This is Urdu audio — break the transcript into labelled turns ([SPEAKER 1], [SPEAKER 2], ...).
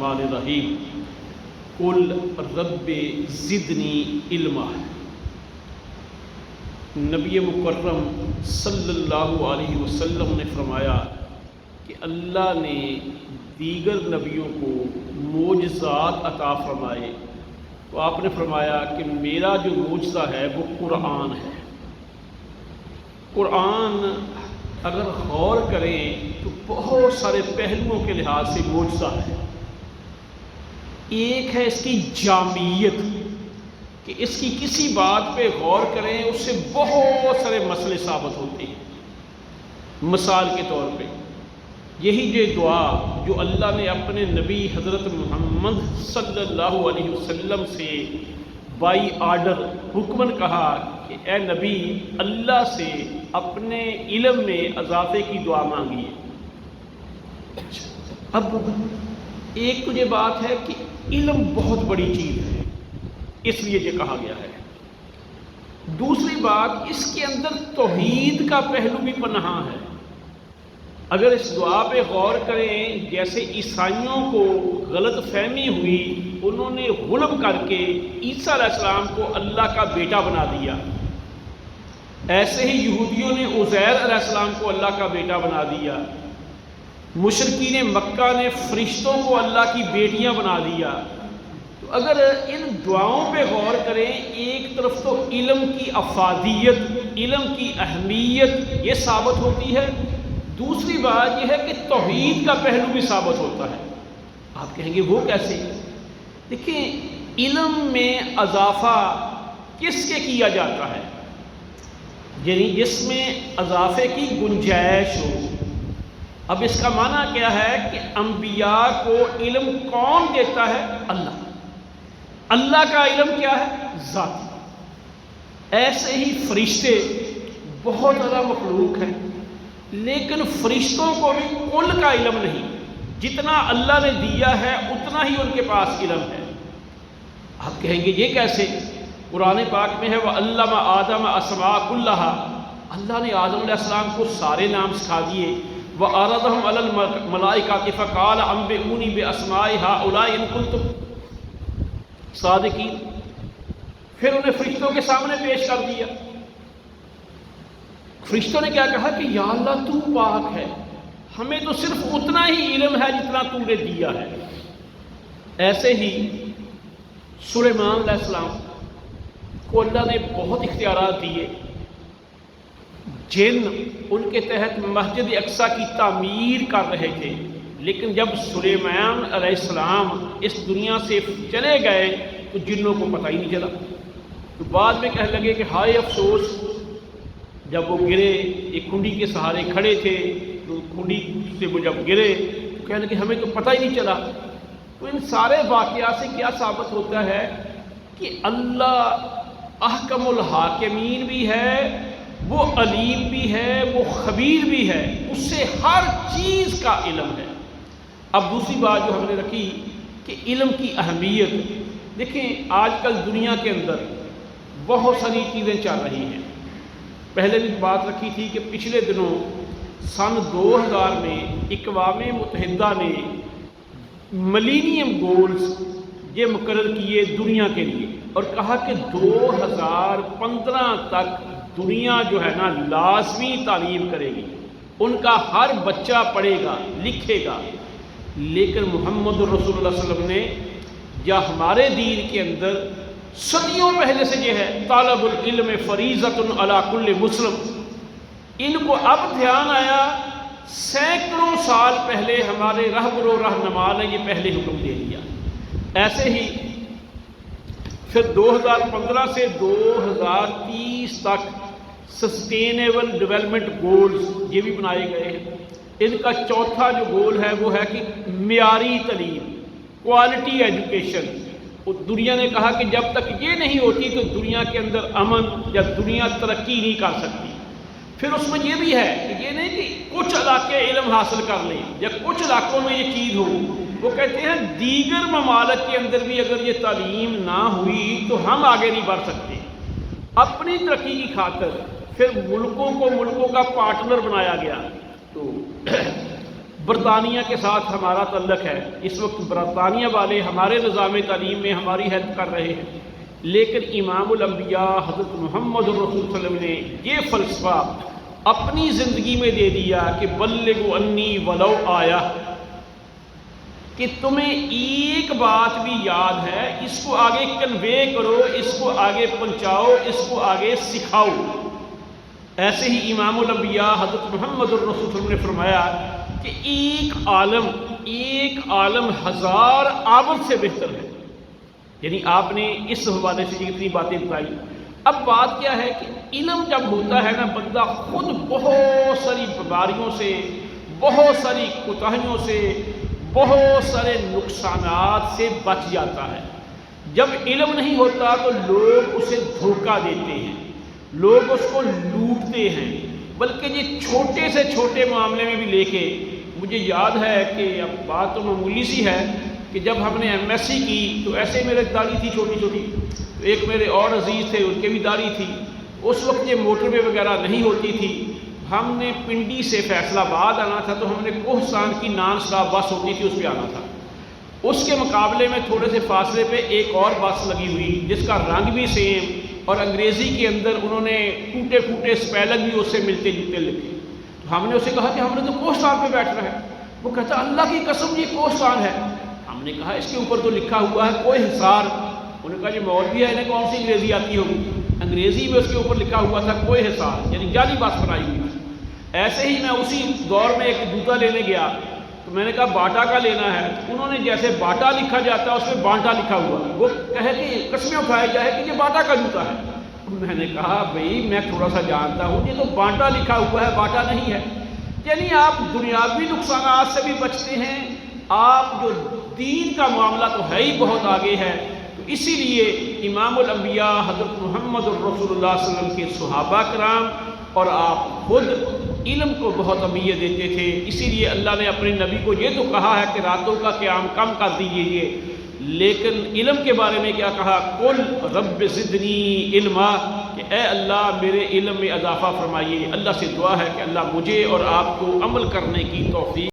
[SPEAKER 1] الرحمن الرحیم قل رب زدنی علما۔ نبی مکرم صلی اللہ علیہ وسلم نے فرمایا کہ اللہ نے دیگر نبیوں کو معجزات عطا فرمائے، تو آپ نے فرمایا کہ میرا جو معجزہ ہے وہ قرآن ہے۔ قرآن اگر غور کریں تو بہت سارے پہلوؤں کے لحاظ سے معجزہ ہے۔ ایک ہے اس کی جامعیت، کہ اس کی کسی بات پہ غور کریں اس سے بہت سارے مسئلے ثابت ہوتے ہیں۔ مثال کے طور پہ یہی جو دعا جو اللہ نے اپنے نبی حضرت محمد صلی اللہ علیہ وسلم سے بائی آرڈر حکماً کہا کہ اے نبی اللہ سے اپنے علم میں اضافے کی دعا مانگیے۔ اب ایک تو یہ بات ہے کہ علم بہت بڑی چیز ہے، اس لیے یہ کہا گیا ہے۔ دوسری بات، اس کے اندر توحید کا پہلو بھی پنہاں ہے۔ اگر اس دعا پہ غور کریں، جیسے عیسائیوں کو غلط فہمی ہوئی، انہوں نے غلب کر کے عیسیٰ علیہ السلام کو اللہ کا بیٹا بنا دیا، ایسے ہی یہودیوں نے عزیر علیہ السلام کو اللہ کا بیٹا بنا دیا، مشرکین مکہ نے فرشتوں کو اللہ کی بیٹیاں بنا دیا۔ تو اگر ان دعاؤں پہ غور کریں، ایک طرف تو علم کی افادیت، علم کی اہمیت یہ ثابت ہوتی ہے، دوسری بات یہ ہے کہ توحید کا پہلو بھی ثابت ہوتا ہے۔ آپ کہیں گے وہ کیسے؟ دیکھیں، علم میں اضافہ کس کے کیا جاتا ہے؟ یعنی جس میں اضافے کی گنجائش ہو۔ اب اس کا معنی کیا ہے کہ انبیاء کو علم کون دیتا ہے؟ اللہ۔ اللہ کا علم کیا ہے؟ ذاتی۔ ایسے ہی فرشتے بہت زیادہ مخلوق ہیں، لیکن فرشتوں کو بھی کل کا علم نہیں، جتنا اللہ نے دیا ہے اتنا ہی ان کے پاس علم ہے۔ آپ کہیں گے یہ کیسے؟ قرآن پاک میں ہے وَعَلَّمَ آدَمَ الْأَسْمَاءَ كُلَّهَا، اللہ نے آدم علیہ السلام کو سارے نام سکھا دیے۔ وَعَرَضَهُمْ عَلَى الْمَلَائِكَةِ فَقَالَ أَنبِئُونِي بِأَسْمَاءِ هَؤُلَاءِ إِن كُنتُمْ صَادِقِينَ، پھر انہیں فرشتوں کے سامنے پیش کر دیا۔ فرشتوں نے کیا کہا کہ یا اللہ تو پاک ہے، ہمیں تو صرف اتنا ہی علم ہے جتنا تو نے دیا ہے۔ ایسے ہی سلیمان علیہ السلام کو اللہ نے بہت اختیارات دیے۔ جن ان کے تحت مسجد اقصیٰ کی تعمیر کر رہے تھے، لیکن جب سلیمان علیہ السلام اس دنیا سے چلے گئے تو جنوں کو پتہ ہی نہیں چلا۔ تو بعد میں کہنے لگے کہ ہائے افسوس، جب وہ گرے، ایک کنڈی کے سہارے کھڑے تھے، تو کنڈی سے وہ جب گرے تو کہنے لگے ہمیں تو پتہ ہی نہیں چلا۔ تو ان سارے واقعات سے کیا ثابت ہوتا ہے کہ اللہ احکم الحاکمین بھی ہے، وہ علیم بھی ہے، وہ خبیر بھی ہے، اس سے ہر چیز کا علم ہے۔ اب دوسری بات جو ہم نے رکھی کہ علم کی اہمیت، دیکھیں آج کل دنیا کے اندر بہت ساری چیزیں چل رہی ہیں۔ پہلے بھی بات رکھی تھی کہ پچھلے دنوں سن 2000 میں اقوام متحدہ نے ملینیم گولز یہ مقرر کیے دنیا کے لیے، اور کہا کہ 2015 تک دنیا جو ہے نا لازمی تعلیم کرے گی، ان کا ہر بچہ پڑھے گا لکھے گا۔ لیکن محمد رسول اللہ صلی اللہ علیہ وسلم نے یا ہمارے دین کے اندر صدیوں پہلے سے یہ ہے طالب العلم فریضۃ علی کل مسلم، ان کو اب دھیان آیا، سینکڑوں سال پہلے ہمارے رہبر و رہنما نے یہ پہلے حکم دے دیا۔ ایسے ہی پھر 2015 سے 2030 تک سسٹینیبل ڈیولپمنٹ گولز یہ بھی بنائے گئے ہیں۔ ان کا چوتھا جو گول ہے وہ ہے کہ معیاری تعلیم، کوالٹی ایجوکیشن۔ دنیا نے کہا کہ جب تک یہ نہیں ہوتی تو دنیا کے اندر امن یا دنیا ترقی نہیں کر سکتی۔ پھر اس میں یہ بھی ہے کہ یہ نہیں کہ کچھ علاقے علم حاصل کر لیں یا کچھ علاقوں میں یہ چیز ہو، وہ کہتے ہیں دیگر ممالک کے اندر بھی اگر یہ تعلیم نہ ہوئی تو ہم آگے نہیں بڑھ سکتے۔ اپنی ترقی کی خاطر پھر ملکوں کا پارٹنر بنایا گیا۔ تو برطانیہ کے ساتھ ہمارا تعلق ہے، اس وقت برطانیہ والے ہمارے نظام تعلیم میں ہماری ہیلپ کر رہے ہیں، لیکن امام الانبیاء حضرت محمد الرسول صلی اللہ علیہ وسلم نے یہ فلسفہ اپنی زندگی میں دے دیا کہ بلغوا انی ولو آیا، کہ تمہیں ایک بات بھی یاد ہے اس کو آگے کنوے کرو، اس کو آگے پہنچاؤ، اس کو آگے سکھاؤ۔ ایسے ہی امام الانبیاء حضرت محمد الرسول صلی اللہ علیہ وسلم نے فرمایا کہ ایک عالم 1000 عابد سے بہتر ہے۔ یعنی آپ نے اس حوالے سے جتنی باتیں بتائی، اب بات کیا ہے کہ علم جب ہوتا ہے نا، بندہ خود بہت ساری بیماریوں سے، بہت ساری کوتاہیوں سے، بہت سارے نقصانات سے بچ جاتا ہے۔ جب علم نہیں ہوتا تو لوگ اسے دھوکہ دیتے ہیں، لوگ اس کو لوٹتے ہیں، بلکہ یہ چھوٹے سے چھوٹے معاملے میں بھی لے کے، مجھے یاد ہے کہ اب بات تو معمولی سی ہے کہ جب ہم نے ایم ایس سی کی تو ایسے میرے داڑھی تھی چھوٹی چھوٹی، ایک میرے اور عزیز تھے ان کے بھی داڑھی تھی، اس وقت یہ موٹر وے وغیرہ نہیں ہوتی تھی، ہم نے پنڈی سے فیصل آباد آنا تھا تو ہم نے کوہستان کی نان سٹاپ بس ہوتی تھی اس پہ آنا تھا، اس کے مقابلے میں تھوڑے سے فاصلے پہ ایک اور بس لگی ہوئی جس کا رنگ بھی سیم اور انگریزی کے اندر انہوں نے ٹوٹے پھوٹے سپیلنگ بھی اس سے ملتے جلتے لکھے۔ تو ہم نے اسے کہا کہ ہم نے تو کوہستان پہ بیٹھنا ہے، وہ کہتا اللہ کی قسم یہ کوہستان ہے۔ ہم نے کہا اس کے اوپر تو لکھا ہوا ہے کوہ حصار، انہوں نے کہا یہ مولوی ہے انہیں کون سی انگریزی آتی ہوگی، انگریزی میں اس کے اوپر لکھا ہوا تھا کوہ حصار، یعنی جعلی بس بنائی ہوئی تھی۔ ایسے ہی میں اسی دور میں ایک جوتا لینے گیا تو میں نے کہا باٹا کا لینا ہے، انہوں نے جیسے باٹا لکھا جاتا ہے اس میں بانٹا لکھا ہوا، وہ کہے کہ قسمیں اٹھایا جائے کہ یہ باٹا کا جوتا ہے۔ میں نے کہا بھئی میں تھوڑا سا جانتا ہوں، یہ تو بانٹا لکھا ہوا ہے باٹا نہیں ہے۔ یعنی آپ دنیاوی نقصانات سے بھی بچتے ہیں، آپ جو دین کا معاملہ تو ہے ہی بہت آگے ہے، تو اسی لیے امام الانبیاء حضرت محمد الرسول اللہ صلی اللہ علیہ وسلم کے صحابہ کرام اور آپ خود علم کو بہت اہمیت دیتے تھے، اسی لیے اللہ نے اپنے نبی کو یہ تو کہا ہے کہ راتوں کا قیام کم کر دیجیے، لیکن علم کے بارے میں کیا کہا، قل رب زدنی علما، کہ اے اللہ میرے علم میں اضافہ فرمائیے۔ اللہ سے دعا ہے کہ اللہ مجھے اور آپ کو عمل کرنے کی توفیق